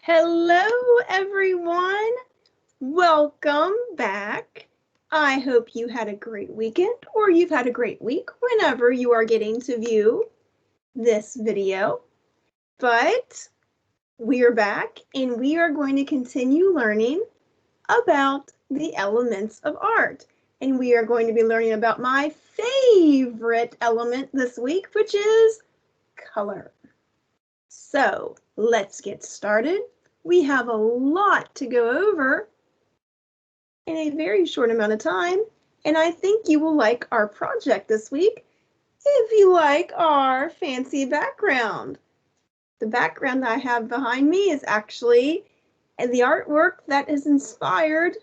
Hello, everyone. Welcome back. I hope you had a great weekend or you've had a great week whenever you are getting to view this video. But we are back and we are going to continue learning about the elements of art. And we are going to be learning about my favorite element this week, which is color. So let's get started. We have a lot to go over in a very short amount of time, and I think you will like our project this week if you like our fancy background. The background I have behind me is actually the artwork that has inspired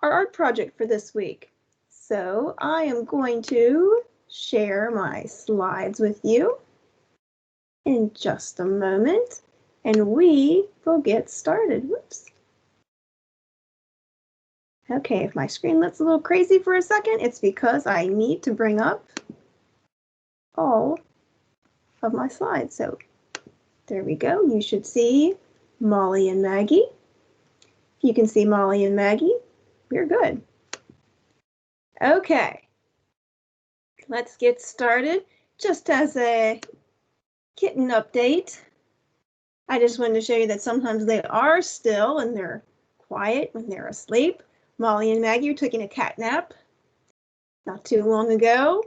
our art project for this week. So I am going to share my slides with you in just a moment, and we will get started. Whoops. Okay, if my screen looks a little crazy for a second, it's because I need to bring up all of my slides. So there we go. You should see Molly and Maggie. If you can see Molly and Maggie, we're good. Okay, let's get started. Just as a kitten update, I just wanted to show you that sometimes they are still and they're quiet when they're asleep. Molly and Maggie are taking a cat nap not too long ago.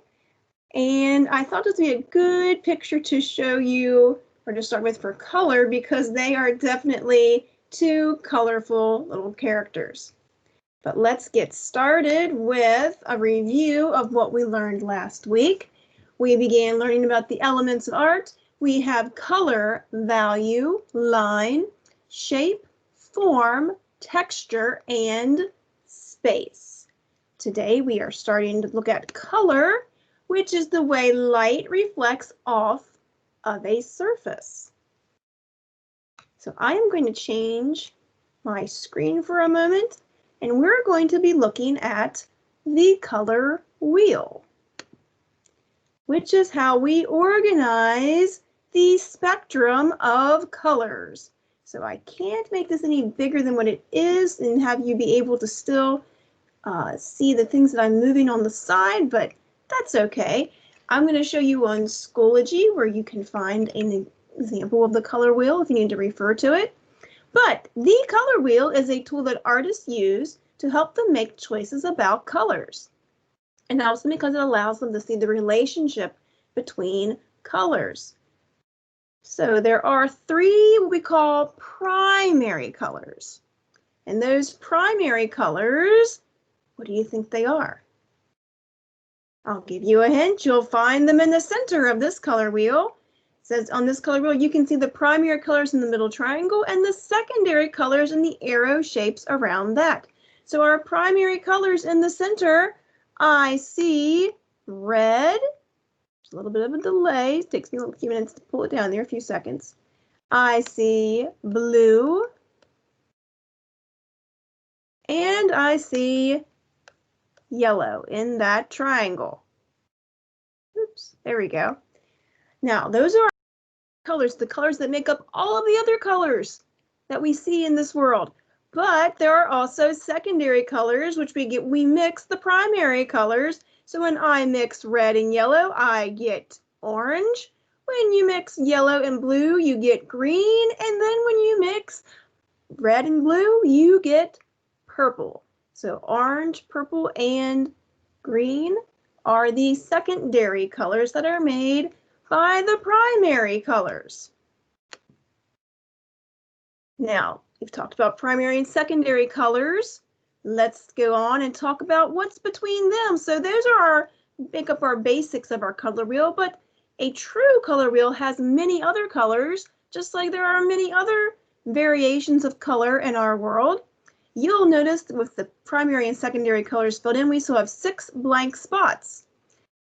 And I thought this would be a good picture to show you, or to start with for color, because they are definitely two colorful little characters. But let's get started with a review of what we learned last week. We began learning about the elements of art. We have color, value, line, shape, form, texture, and space. Today we are starting to look at color, which is the way light reflects off of a surface. So I am going to change my screen for a moment, and we're going to be looking at the color wheel, which is how we organize the spectrum of colors. So I can't make this any bigger than what it is and have you be able to still see the things that I'm moving on the side, but that's okay. I'm going to show you on Schoology where you can find an example of the color wheel if you need to refer to it. But the color wheel is a tool that artists use to help them make choices about colors. And also because it allows them to see the relationship between colors. So there are three what we call primary colors. And those primary colors, what do you think they are? I'll give you a hint. You'll find them in the center of this color wheel. It says on this color wheel, you can see the primary colors in the middle triangle and the secondary colors in the arrow shapes around that. So our primary colors in the center, I see red. There's a little bit of a delay. It takes me a few minutes to pull it down there, a few seconds. I see blue. And I see yellow in that triangle. Oops, there we go. Now, those are colors, the colors that make up all of the other colors that we see in this world. But there are also secondary colors, which we mix the primary colors. So when I mix red and yellow, I get orange. When you mix yellow and blue, you get green. And then when you mix red and blue, you get purple. So orange, purple, and green are the secondary colors that are made by the primary colors. Now, we've talked about primary and secondary colors. Let's go on and talk about what's between them. So those are make up our basics of our color wheel, but a true color wheel has many other colors, just like there are many other variations of color in our world. You'll notice that with the primary and secondary colors filled in, we still have 6 blank spots.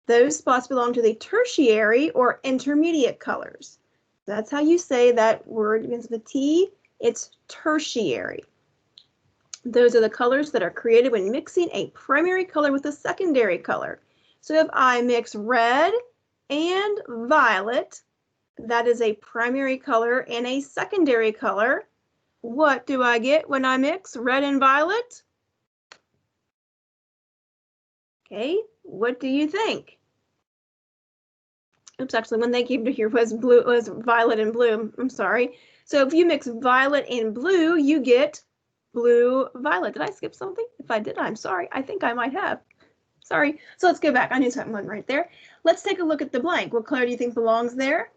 Those spots belong to the tertiary or intermediate colors. That's how you say that word begins with a T. It's tertiary. Those are the colors that are created when mixing a primary color with a secondary color. So if I mix red and violet, that is a primary color and a secondary color. What do I get when I mix red and violet? Okay, what do you think? Oops, actually, one they gave to here was violet and blue. I'm sorry. So if you mix violet and blue, you get blue violet. Did I skip something? If I did, I'm sorry. I think I might have. Sorry. So let's go back. I knew something went right there. Let's take a look at the blank. What color do you think belongs there?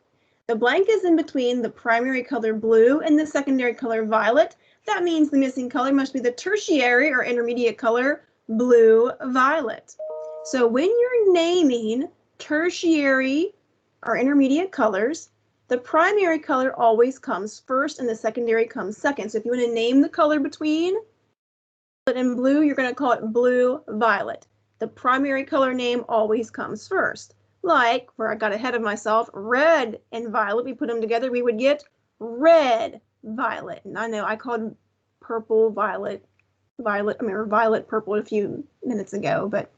The blank is in between the primary color blue and the secondary color violet. That means the missing color must be the tertiary or intermediate color blue violet. So when you're naming tertiary or intermediate colors, the primary color always comes first and the secondary comes second. So if you want to name the color between violet and blue, you're going to call it blue violet. The primary color name always comes first. Like, where I got ahead of myself, red and violet, we put them together, we would get red violet. And I know I called purple violet, violet purple a few minutes ago, but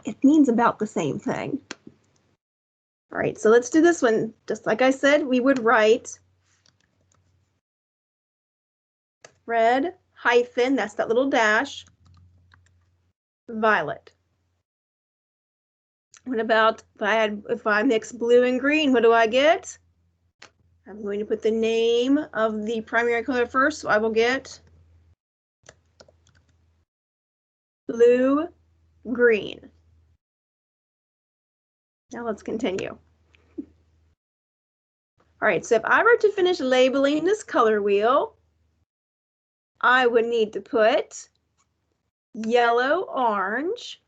it means about the same thing. All right, so let's do this one. Just like I said, we would write red hyphen, that's that little dash, violet. What about if I mix blue and green, what do I get? I'm going to put the name of the primary color first, so I will get blue, green. Now let's continue. All right, so if I were to finish labeling this color wheel, I would need to put yellow, orange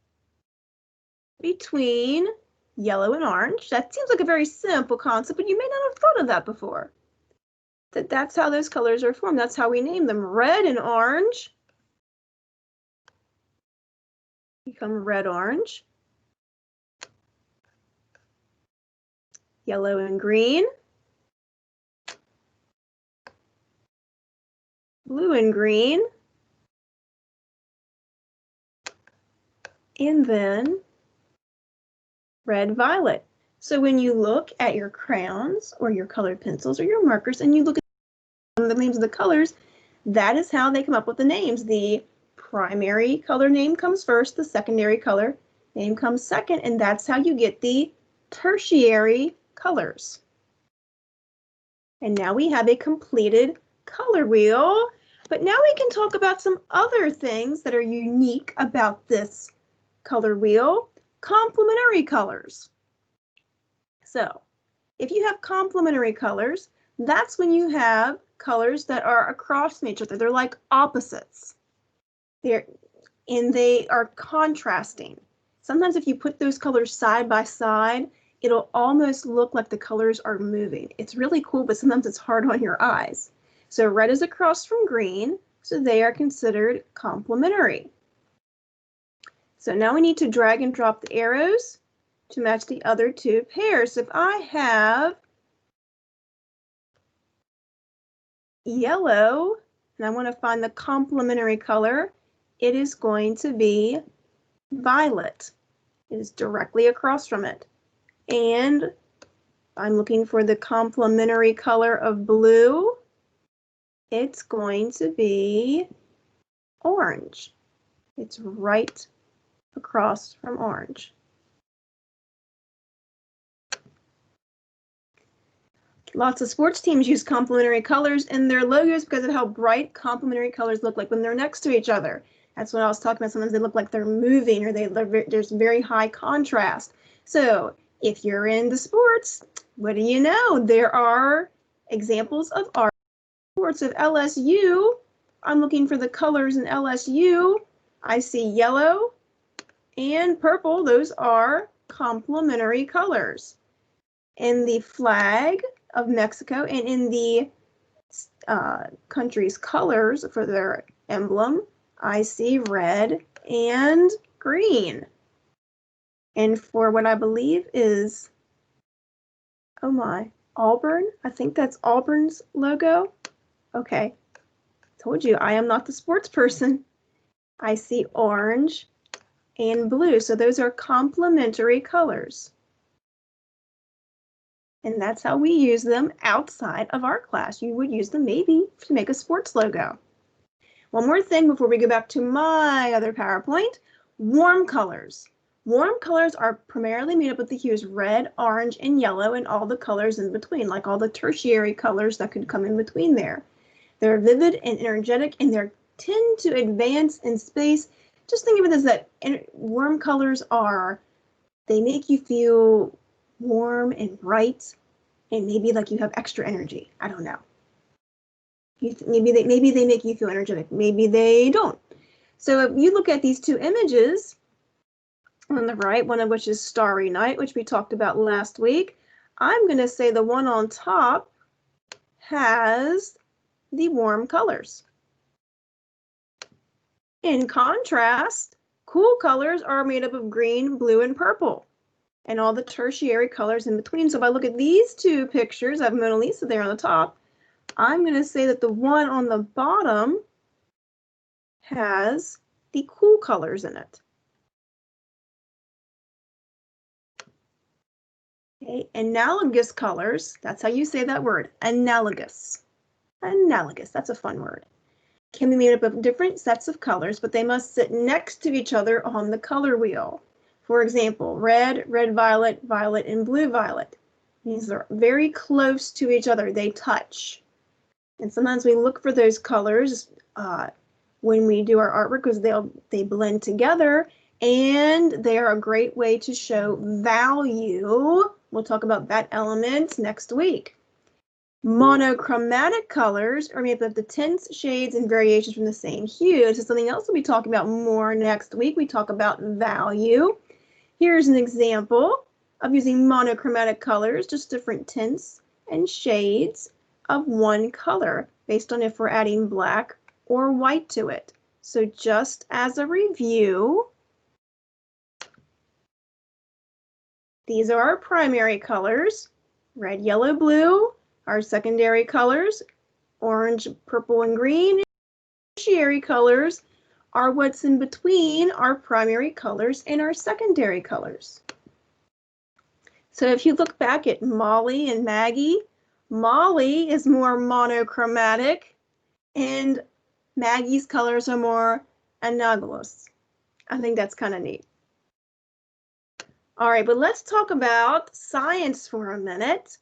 between yellow and orange. That seems like a very simple concept, but you may not have thought of that before. That's how those colors are formed. That's how we name them. Red and orange become red-orange. Yellow and green. Blue and green. And then red-violet. So when you look at your crayons or your colored pencils or your markers and you look at the names of the colors, that is how they come up with the names. The primary color name comes first, the secondary color name comes second, and that's how you get the tertiary colors. And now we have a completed color wheel, but now we can talk about some other things that are unique about this color wheel. Complementary colors. So if you have complementary colors, that's when you have colors that are across from each other. They're like opposites. They are contrasting. Sometimes if you put those colors side by side, it'll almost look like the colors are moving. It's really cool, but sometimes it's hard on your eyes. So red is across from green, so they are considered complementary. So now we need to drag and drop the arrows to match the other two pairs. If I have yellow and I want to find the complementary color, it is going to be violet. It is directly across from it. And I'm looking for the complementary color of blue. It's going to be orange. It's right across from orange. Lots of sports teams use complementary colors in their logos because of how bright complementary colors look like when they're next to each other. That's what I was talking about. Sometimes they look like they're moving or there's very high contrast. So if you're into sports, what do you know? There are examples of our sports of LSU. I'm looking for the colors in LSU. I see yellow and purple. Those are complementary colors. In the flag of Mexico and in the country's colors for their emblem, I see red and green. And for what I believe is, oh my, Auburn, I think that's Auburn's logo. Okay, told you I am not the sports person. I see orange and blue, so those are complementary colors. And that's how we use them outside of art class. You would use them maybe to make a sports logo. One more thing before we go back to my other PowerPoint, warm colors. Warm colors are primarily made up of the hues red, orange, and yellow, and all the colors in between, like all the tertiary colors that could come in between there. They're vivid and energetic, and they tend to advance in space. Just think of it as that warm colors they make you feel warm and bright, and maybe like you have extra energy. I don't know. Maybe they make you feel energetic. Maybe they don't. So if you look at these two images on the right, one of which is Starry Night, which we talked about last week, I'm going to say the one on top has the warm colors. In contrast, cool colors are made up of green, blue, and purple, and all the tertiary colors in between. So if I look at these two pictures, I have Mona Lisa there on the top, I'm going to say that the one on the bottom has the cool colors in it. Okay, analogous colors, that's how you say that word, analogous. Analogous, that's a fun word. Can be made up of different sets of colors, but they must sit next to each other on the color wheel. For example, red, red-violet, violet, and blue-violet. These are very close to each other. They touch. And sometimes we look for those colors when we do our artwork because they blend together, and they are a great way to show value. We'll talk about that element next week. Monochromatic colors are made up of the tints, shades, and variations from the same hue. This is something else we'll be talking about more next week. We talk about value. Here's an example of using monochromatic colors, just different tints and shades of one color based on if we're adding black or white to it. So just as a review, these are our primary colors, red, yellow, blue. Our secondary colors, orange, purple, and green. Tertiary colors are what's in between our primary colors and our secondary colors. So if you look back at Molly and Maggie, Molly is more monochromatic and Maggie's colors are more analogous. I think that's kind of neat. All right, but let's talk about science for a minute.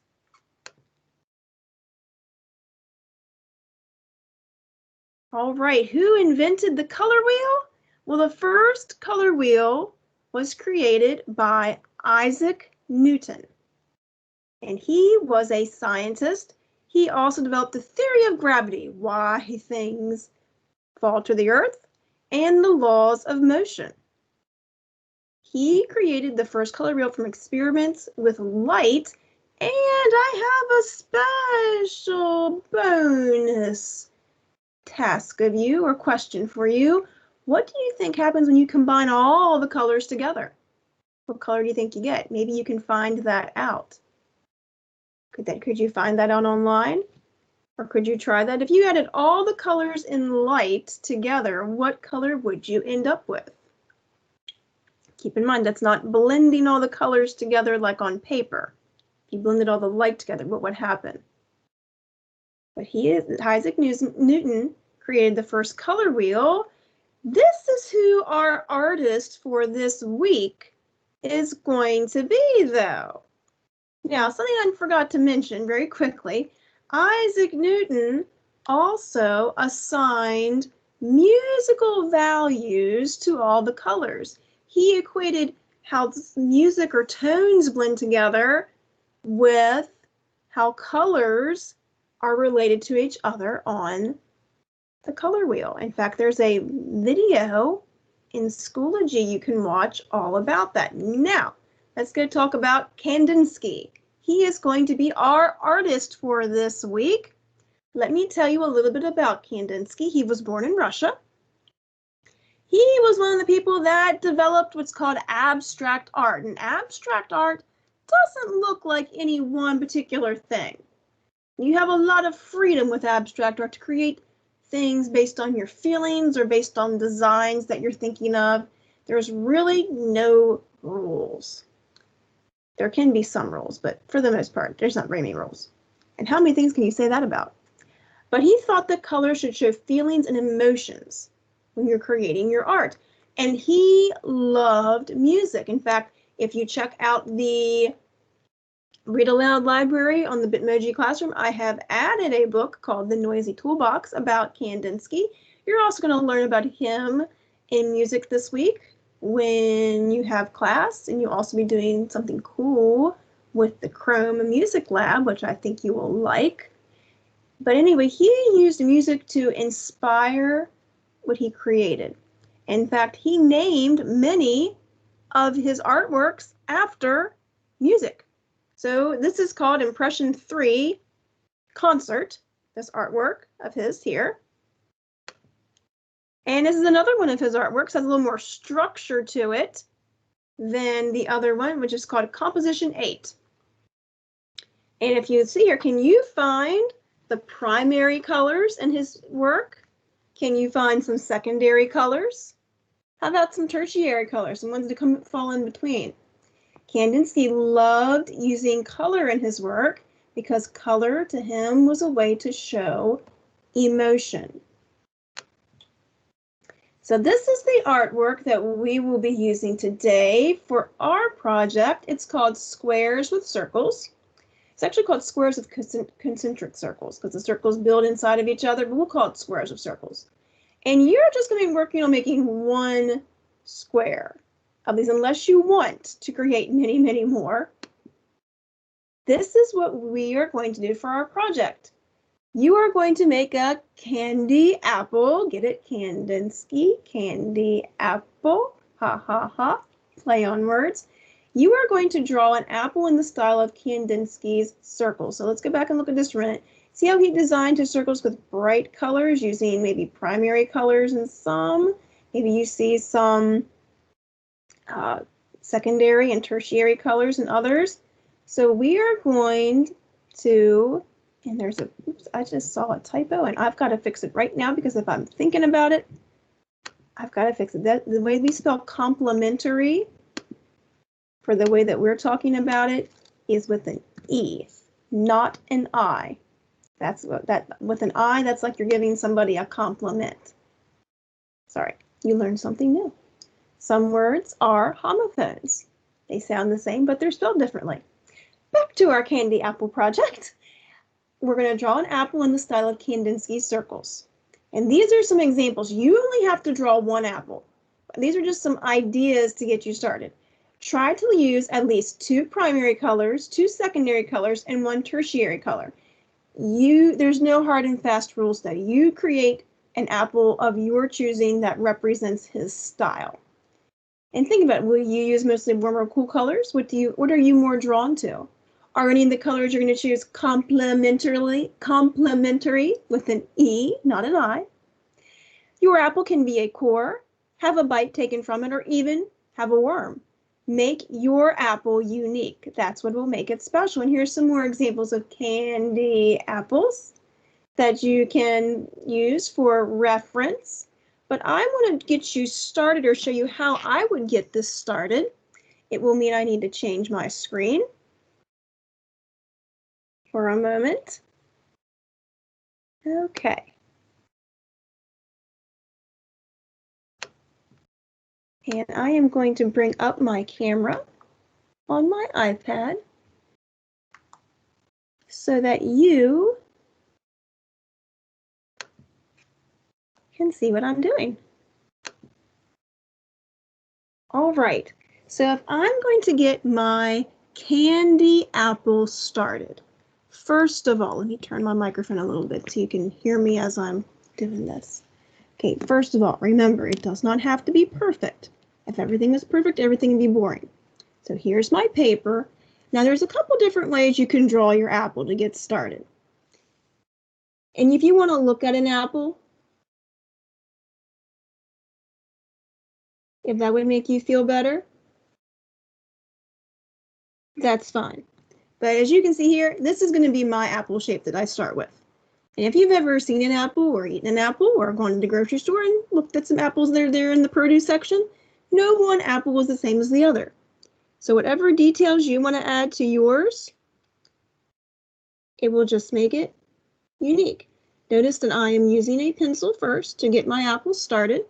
All right, who invented the color wheel? Well, the first color wheel was created by Isaac Newton, and he was a scientist. He also developed the theory of gravity, why things fall to the earth, and the laws of motion. He created the first color wheel from experiments with light, and I have a special bonus task of you or question for you. What do you think happens when you combine all the colors together? What color do you think you get? Maybe you can find that out. Could you find that out online? Or could you try that? If you added all the colors in light together, what color would you end up with? Keep in mind, that's not blending all the colors together like on paper. If you blended all the light together, what would happen? But Isaac Newton created the first color wheel. This is who our artist for this week is going to be, though. Now, something I forgot to mention very quickly, Isaac Newton also assigned musical values to all the colors. He equated how music or tones blend together with how colors are related to each other on the color wheel. In fact, there's a video in Schoology you can watch all about that. Now, let's go talk about Kandinsky. He is going to be our artist for this week. Let me tell you a little bit about Kandinsky. He was born in Russia. He was one of the people that developed what's called abstract art. And abstract art doesn't look like any one particular thing. You have a lot of freedom with abstract art to create things based on your feelings or based on designs that you're thinking of. There's really no rules. There can be some rules, but for the most part, there's not very many rules. And how many things can you say that about? But he thought that color should show feelings and emotions when you're creating your art. And he loved music. In fact, if you check out the Read Aloud library on the Bitmoji Classroom, I have added a book called The Noisy Toolbox about Kandinsky. You're also going to learn about him in music this week when you have class, and you'll also be doing something cool with the Chrome Music Lab, which I think you will like. But anyway, he used music to inspire what he created. In fact, he named many of his artworks after music. So this is called Impression 3 Concert, this artwork of his here. And this is another one of his artworks, has a little more structure to it than the other one, which is called Composition 8. And if you see here, can you find the primary colors in his work? Can you find some secondary colors? How about some tertiary colors, some ones that fall in between? Kandinsky loved using color in his work because color to him was a way to show emotion. So this is the artwork that we will be using today for our project. It's called Squares with Circles. It's actually called Squares with Concentric Circles because the circles build inside of each other, but we'll call it Squares with Circles. And you're just going to be working on making one square of these, unless you want to create many, many more. This is what we are going to do for our project. You are going to make a candy apple. Get it? Kandinsky, candy apple. Ha, ha, ha. Play on words. You are going to draw an apple in the style of Kandinsky's circles. So let's go back and look at this rent. See how he designed his circles with bright colors using maybe primary colors in some. Maybe you see some secondary and tertiary colors in others. So we are going to, and there's a, oops, I just saw a typo and I've got to fix it right now because if I'm thinking about it, I've got to fix it. The way we spell complementary for the way that we're talking about it is with an E, not an I. That's what that, with an I, that's like you're giving somebody a compliment. Sorry, you learned something new. Some words are homophones. They sound the same, but they're spelled differently. Back to our candy apple project. We're going to draw an apple in the style of Kandinsky's circles. And these are some examples. You only have to draw one apple. These are just some ideas to get you started. Try to use at least 2 primary colors, 2 secondary colors, and 1 tertiary color. There's no hard and fast rules though. You create an apple of your choosing that represents his style. And think about it, will you use mostly warm or cool colors? What are you more drawn to? Are any of the colors you're going to choose complementary with an E, not an I? Your apple can be a core, have a bite taken from it, or even have a worm. Make your apple unique. That's what will make it special. And here's some more examples of candy apples that you can use for reference. But I want to get you started or show you how I would get this started. It will mean I need to change my screen for a moment. Okay. And I am going to bring up my camera on my iPad so that you can see what I'm doing. All right, so if I'm going to get my candy apple started, first of all, let me turn my microphone a little bit so you can hear me as I'm doing this. Okay, first of all, remember, it does not have to be perfect. If everything is perfect, everything can be boring. So here's my paper. Now there's a couple different ways you can draw your apple to get started. And if you want to look at an apple, if that would make you feel better, that's fine. But as you can see here, this is going to be my apple shape that I start with. And if you've ever seen an apple or eaten an apple or gone to the grocery store and looked at some apples that are there in the produce section, no one apple was the same as the other. So whatever details you want to add to yours, it will just make it unique. Notice that I am using a pencil first to get my apple started.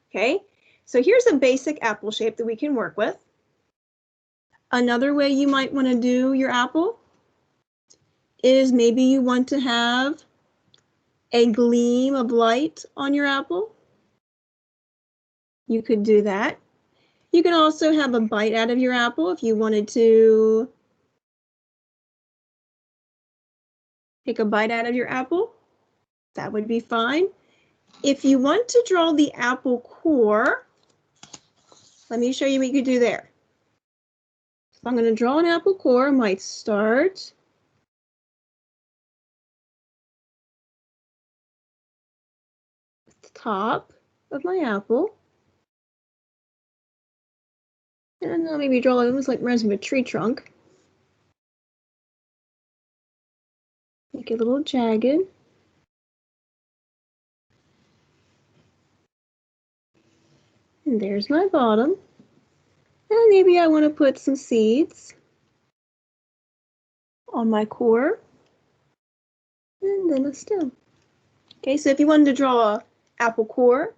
Okay, so here's a basic apple shape that we can work with. Another way you might want to do your apple is maybe you want to have a gleam of light on your apple. You could do that. You can also have a bite out of your apple if you wanted to take a bite out of your apple. That would be fine. If you want to draw the apple core, let me show you what you could do there. If I'm going to draw an apple core, I might start at the top of my apple. And I'll maybe draw it almost like reminds me of a tree trunk. Make it a little jagged. And there's my bottom. And maybe I want to put some seeds on my core. And then a stem. Okay, so if you wanted to draw an apple core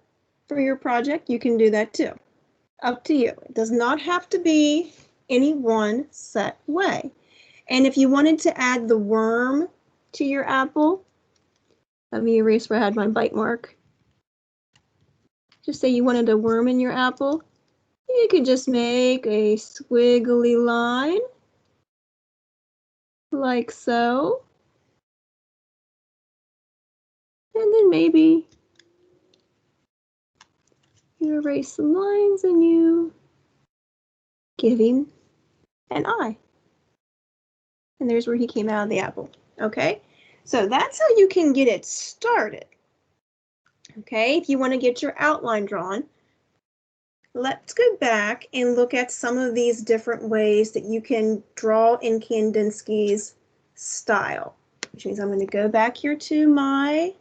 for your project, you can do that too. Up to you. It does not have to be any one set way. And if you wanted to add the worm to your apple, let me erase where I had my bite mark. Just say you wanted a worm in your apple. You could just make a squiggly line, like so. And then maybe you erase some lines and you give him an eye. And there's where he came out of the apple. Okay, so that's how you can get it started. Okay, if you want to get your outline drawn, let's go back and look at some of these different ways that you can draw in Kandinsky's style, which means I'm going to go back here to my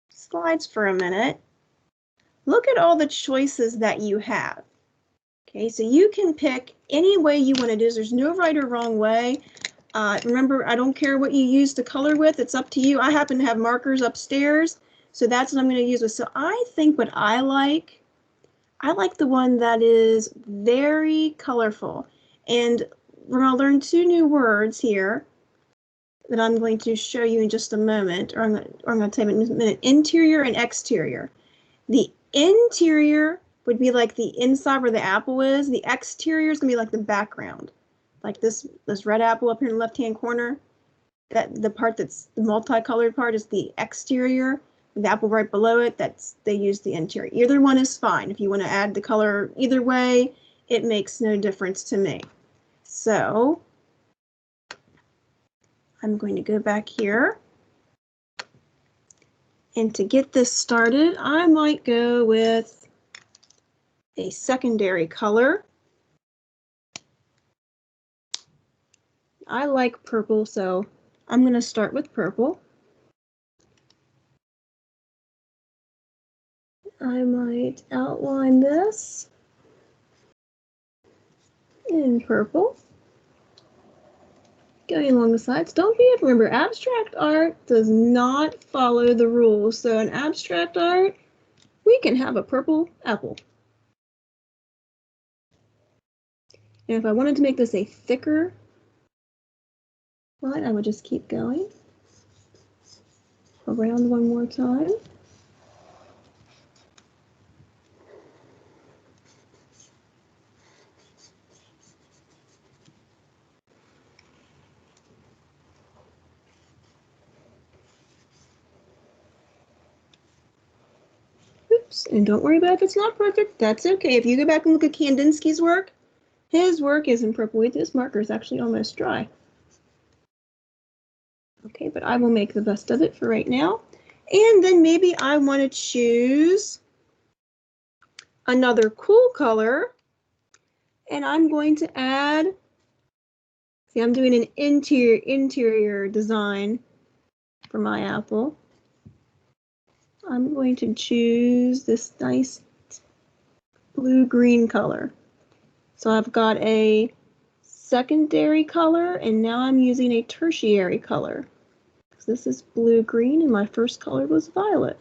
slides for a minute. Look at all the choices that you have. Okay, so you can pick any way you want to do this. There's no right or wrong way. Remember, I don't care what you use to color with. It's up to you. I happen to have markers upstairs, so that's what I'm going to use with. So I think what I like the one that is very colorful. And we're going to learn two new words here that I'm going to show you in just a moment, or I'm going to tell you in a minute. Interior and exterior. The interior would be like the inside where the apple is. The exterior is going to be like the background. Like this red apple up here in the left-hand corner. That the part that's the multicolored part is the exterior. The apple right below it, they use the interior. Either one is fine. If you want to add the color either way, it makes no difference to me. So I'm going to go back here. And to get this started, I might go with a secondary color. I like purple, so I'm going to start with purple. I might outline this in purple. Going along the sides. Don't forget, remember, abstract art does not follow the rules. So in abstract art, we can have a purple apple. And if I wanted to make this a thicker line, I would just keep going around one more time. Oops, and don't worry about if it's not perfect, that's okay. If you go back and look at Kandinsky's work, his work is in purple. This marker is actually almost dry. Okay, but I will make the best of it for right now. And then maybe I want to choose another cool color. And I'm going to add, see, I'm doing an interior design for my apple. I'm going to choose this nice blue-green color. So I've got a secondary color, and now I'm using a tertiary color. This is blue-green, and my first color was violet.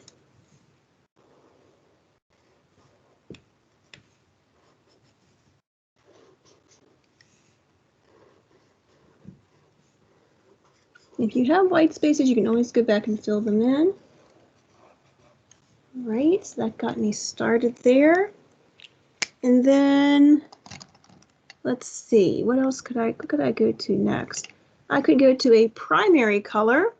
If you have white spaces, you can always go back and fill them in. All right, so that got me started there. And then let's see, what else could I go to next? I could go to a primary color.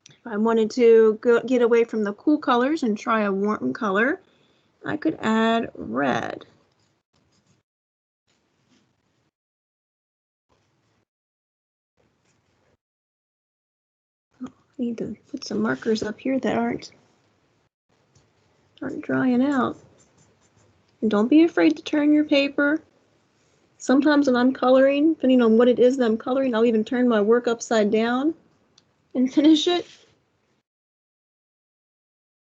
If I wanted to get away from the cool colors and try a warm color, I could add red. I need to put some markers up here that aren't drying out. And don't be afraid to turn your paper. Sometimes when I'm coloring, depending on what it is that I'm coloring, I'll even turn my work upside down and finish it.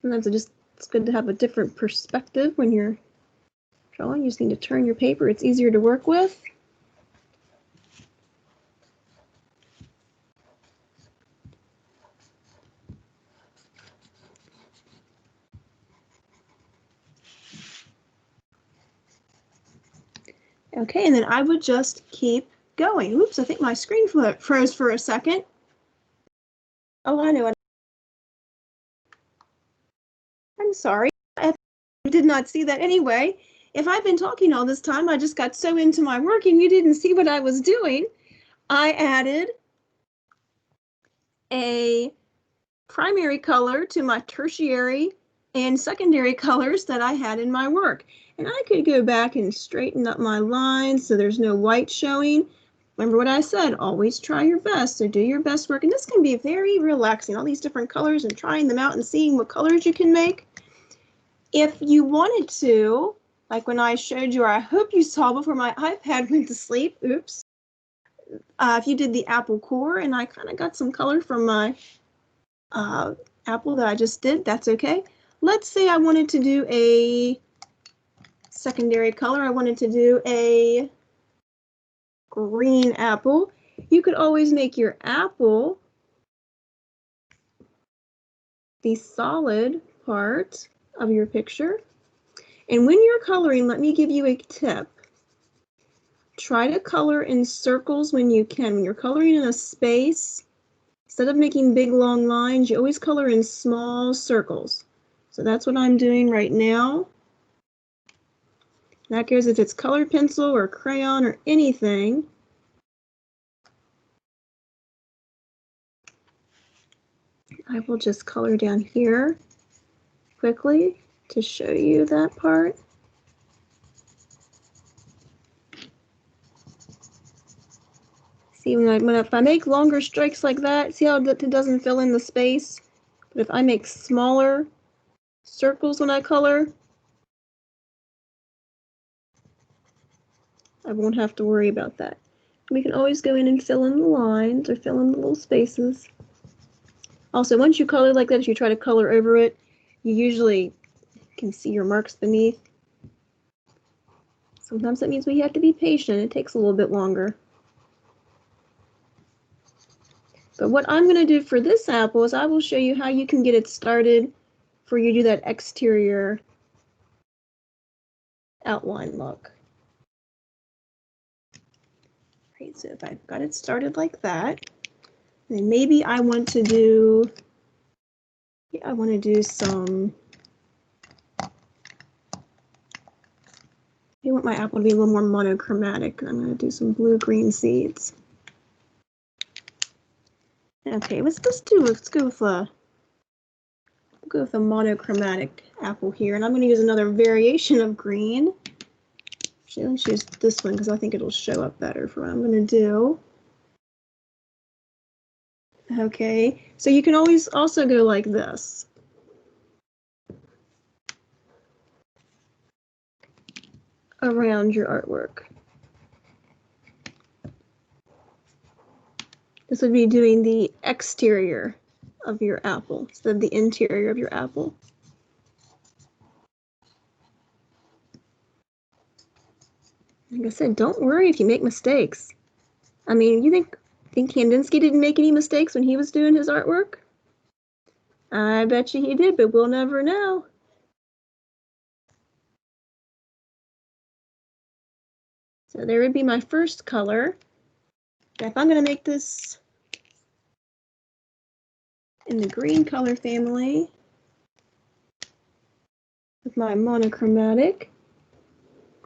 Sometimes it's good to have a different perspective when you're drawing. You just need to turn your paper. It's easier to work with. Okay, and then I would just keep going. Oops, I think my screen froze for a second. Oh, I know. I'm sorry. I did not see that anyway. If I've been talking all this time, I just got so into my work and you didn't see what I was doing. I added a primary color to my tertiary and secondary colors that I had in my work. And I could go back and straighten up my lines so there's no white showing. Remember what I said, always try your best, so do your best work. And this can be very relaxing, all these different colors and trying them out and seeing what colors you can make. If you wanted to, like when I showed you, or I hope you saw before my iPad went to sleep, oops. If you did the apple core, and I kind of got some color from my apple that I just did, that's okay. Let's say I wanted to do a secondary color. I wanted to do a green apple. You could always make your apple the solid part of your picture. And when you're coloring, let me give you a tip. Try to color in circles when you can. When you're coloring in a space, instead of making big long lines, you always color in small circles. So that's what I'm doing right now. That goes if it's colored pencil or crayon or anything. I will just color down here quickly to show you that part. See, if I make longer strokes like that, see how it doesn't fill in the space? But if I make smaller circles when I color, I won't have to worry about that. We can always go in and fill in the lines or fill in the little spaces. Also, once you color like that, if you try to color over it, you usually can see your marks beneath. Sometimes that means we have to be patient. It takes a little bit longer. But what I'm going to do for this apple is I will show you how you can get it started for you to do that exterior outline look. Right, so if I've got it started like that, then maybe I want to do, some, I want my apple to be a little more monochromatic. I'm going to do some blue-green seeds. Okay, let's go with a monochromatic apple here, and I'm going to use another variation of green. Actually, let's use this one because I think it'll show up better for what I'm going to do. Okay, so you can always also go like this. Around your artwork. This would be doing the exterior of your apple instead of the interior of your apple. Like I said, don't worry if you make mistakes. I mean, you think Kandinsky didn't make any mistakes when he was doing his artwork? I bet you he did, but we'll never know. So there would be my first color. If I'm going to make this in the green color family with my monochromatic,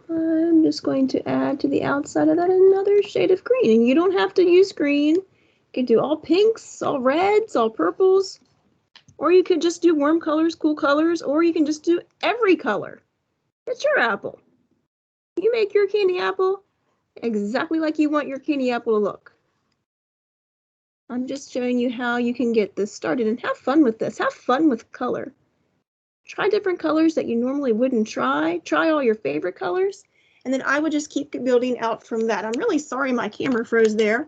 I'm just going to add to the outside of that another shade of green. And you don't have to use green. You can do all pinks, all reds, all purples, or you could just do warm colors, cool colors, or you can just do every color. It's your apple. You make your candy apple exactly like you want your candy apple to look. I'm just showing you how you can get this started and have fun with this. Have fun with color. Try different colors that you normally wouldn't try. Try all your favorite colors. And then I would just keep building out from that. I'm really sorry my camera froze there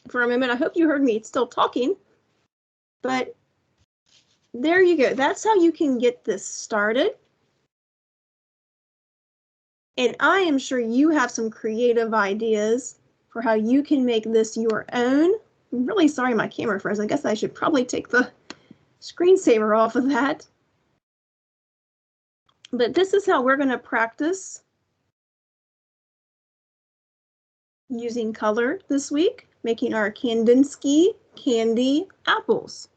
for a moment. I hope you heard me. It's still talking. But there you go. That's how you can get this started. And I am sure you have some creative ideas for how you can make this your own. I'm really sorry my camera froze. I guess I should probably take the screensaver off of that. But this is how we're going to practice using color this week, making our Kandinsky candy apples.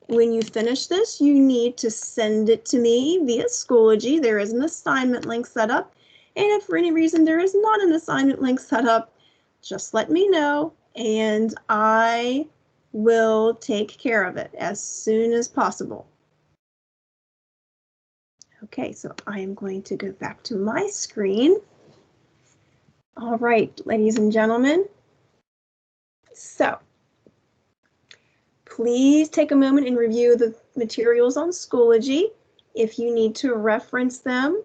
When you finish this, you need to send it to me via Schoology. There is an assignment link set up. And if for any reason there is not an assignment link set up, just let me know and I will take care of it as soon as possible. Okay, so I am going to go back to my screen. All right, ladies and gentlemen. So please take a moment and review the materials on Schoology. If you need to reference them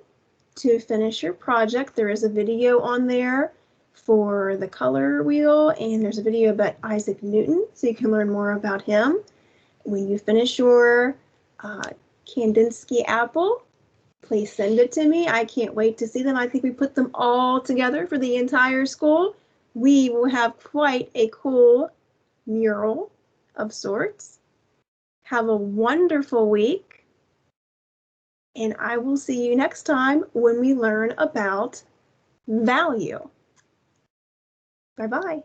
to finish your project, there is a video on there for the color wheel, and there's a video about Isaac Newton, so you can learn more about him. When you finish your Kandinsky apple, please send it to me. I can't wait to see them. I think we put them all together for the entire school. We will have quite a cool mural of sorts. Have a wonderful week, and I will see you next time when we learn about value. Bye-bye.